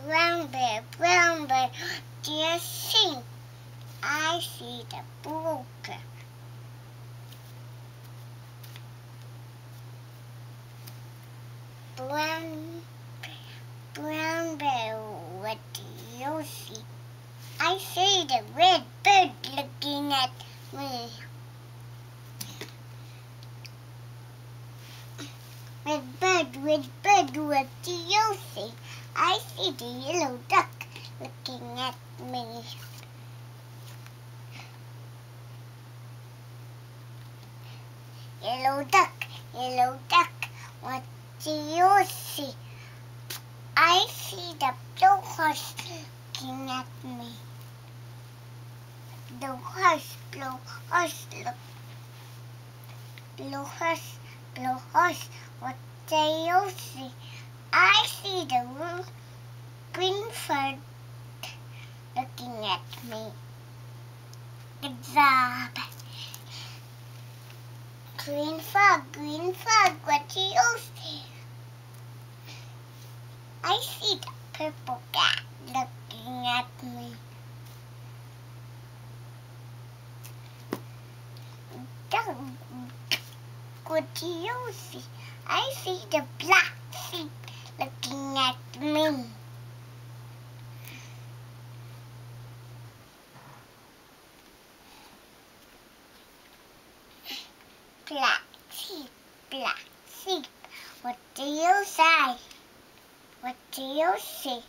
brown bear, do you see? I see the brook. Brown bear, what do you see? I see the red bird looking at me. Red bird, what do you see? I see the yellow duck looking at me. Yellow duck, what do you see? I see the blue horse looking at me. Blue horse, what do you see? I see the green bird looking at me. Good job. Green frog, what do you see? I see the purple cat looking at me. Duck, what do you see? I see the black sheep looking at me. Black sheep, what do you say? What do you see?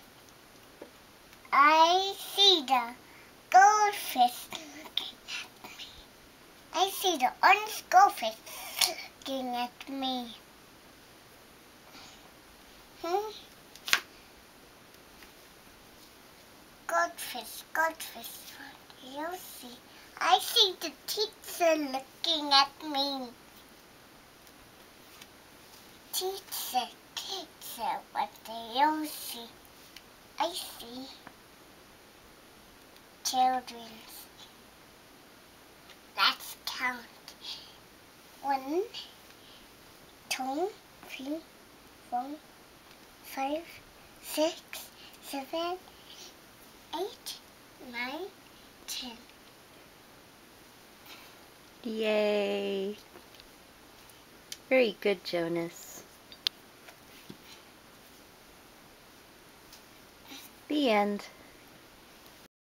I see the goldfish looking at me. I see the orange goldfish looking at me. Goldfish, what do you see? I see the teacher looking at me. Teacher, what do you see? I see children. Let's count. 1, 2, 3, 4, 5, 6, 7, 8, 9, 10. Yay! Very good, Jonas. The end.